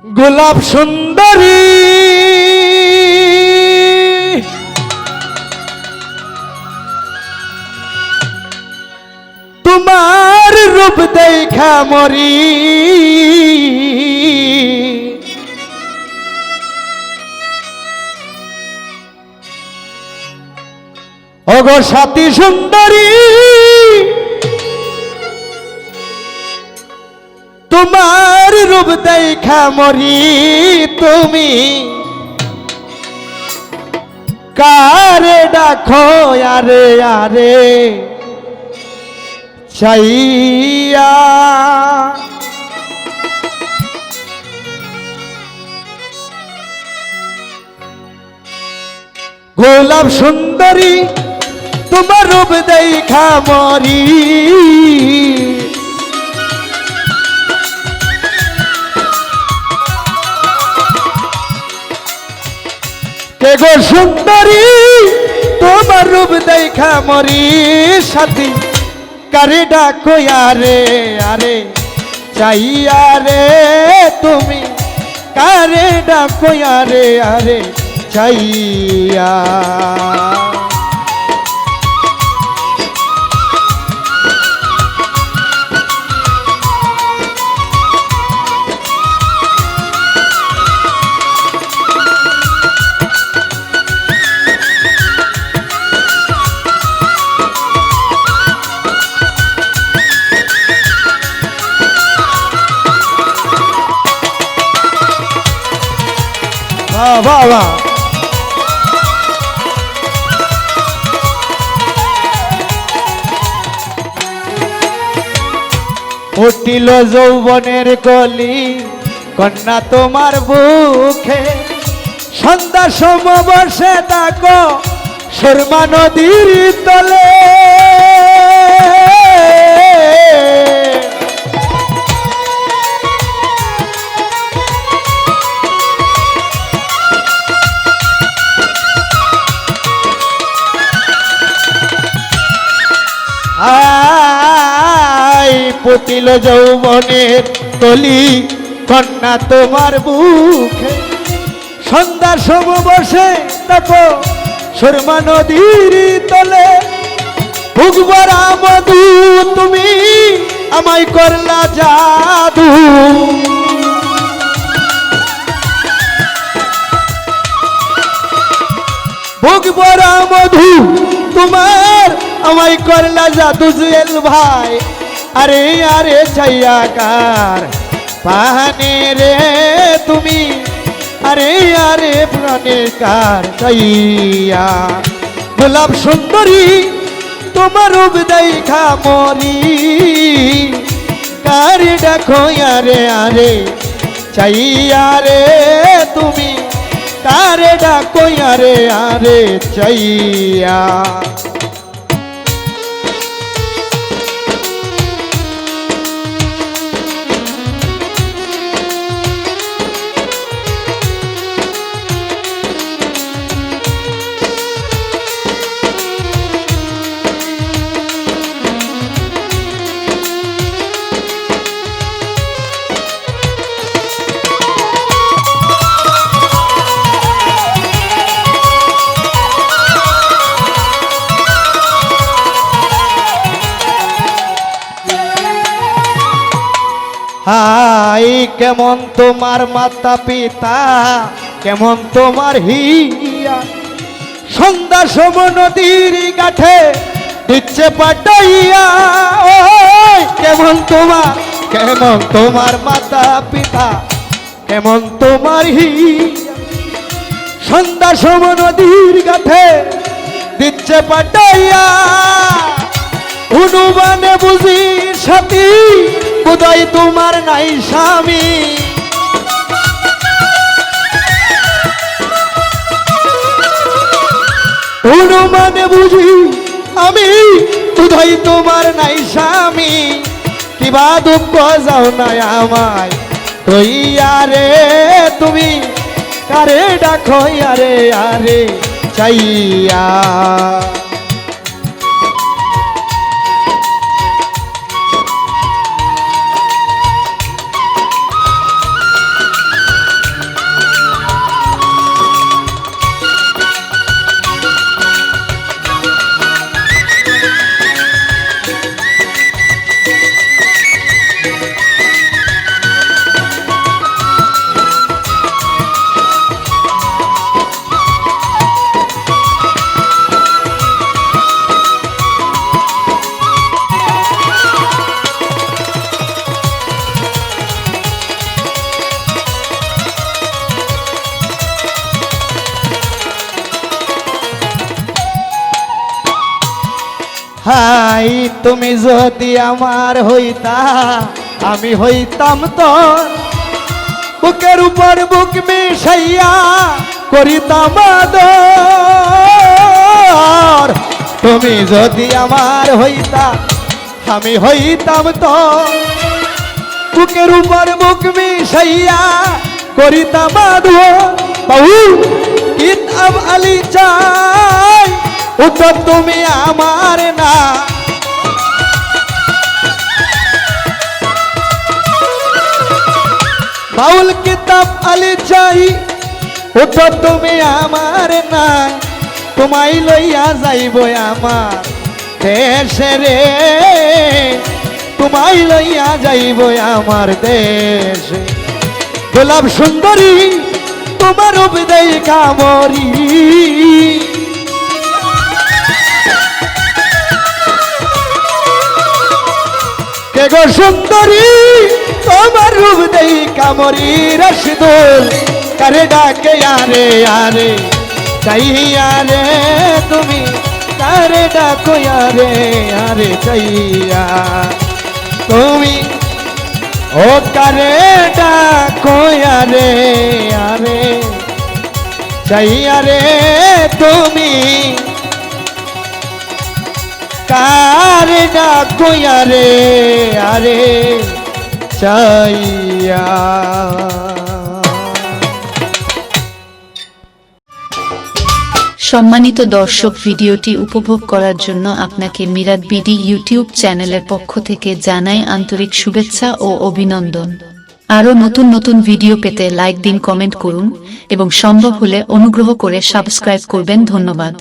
গোলাপ সুন্দরী তোমার রূপ দেখা মরি ওগো সাথী সুন্দরী তোমার রূপ দেখা মরি তুমি কারে ডাকো আরে আরে চাইয়া গোলাপ সুন্দরী তোমার রূপ দেখা মরি কে গো সুন্দরী তোমার রূপ দেখা মরি সাথী কারে ডাকো আরে আরে চাইয়া রে তুমি কারে ডাকো আরে আরে চাইয়া বাহ বাহ উঠিল যৌবনের কলি কন্যা তোমার বুকে সন্ধ্যা সম বসে ডাকো সুরমা নদীর তলে পুতিল যৌবনের কলি কন্যা তোমার বুকে সন্ধ্যা সম বসে দেখো সুরমা নদীর তলে ভুগবরা মধু তুমি আমায় করলা জাদু ভুগবরা মধু তোমার আমায় করলা জাদু জুয়েল ভাই আরে আরে চাইয়াকার পাহানে রে তুমি আরে আরে প্রাণের কার চাইয়া গোলাপ সুন্দরী তোমার রূপ দেখা মরি কারে ডাকো আরে আরে চাইয়া রে তুমি কারে ডাকো আরে আরে চাইয়া হাই কেমন তোমার মাতা পিতা কেমন তোমার হিয়া সন্ধ্যা সম নদীর কাঠে দিচ্ছে পাটাইয়া কেমন তোমার মাতা পিতা কেমন তোমার হিয়া সন্ধ্যা সম নদীর কাঠে দিচ্ছে পাটাইয়া অনুমানে বুঝি সাথী বোধহয় তোমার নাই স্বামী অনুমানে বুঝি আমি বোধহয় তোমার নাই স্বামী কিবা দুঃখ যাও নাই আমায় কইয়া রে তুমি কারে ডাকো আরে আরে চাইয়া তুমি যদি আমার হইতা আমি হইতাম তোর বুকের উপর বুক মিশাইয়া করিতাম আদর তুমি যদি আমার হইতা আমি হইতাম তোর বুকের উপর বুক মিশাইয়া করিতাম আদর বাবু কিতাব আলী চাই উত্তর তুমি আমার না বাউল কিতাব আলী চাই উত্তর তুমি আমার না তোমায় লইয়া যাইব আমার দেশে রে তোমায় লইয়া যাইব আমার দেশে গোলাপ সুন্দরী তোমার উবদেই কামরি কে গো সুন্দরী তোমার উবদেই কামরি রশদুল করে ডাকে আরে আরে চাইয়া রে তুমি করে ডাকো আরে আরে চাইয়া তুমি ও করে ডাকো আরে আরে চাইয়া রে তুমি কারে ডাকো আরে আরে চাইয়া সম্মানিত দর্শক, ভিডিওটি উপভোগ করার জন্য আপনাকে মিরাত বিডি ইউটিউব চ্যানেলের পক্ষ থেকে জানাই আন্তরিক শুভেচ্ছা ও অভিনন্দন। আরও নতুন নতুন ভিডিও পেতে লাইক দিন, কমেন্ট করুন এবং সম্ভব হলে অনুগ্রহ করে সাবস্ক্রাইব করবেন। ধন্যবাদ।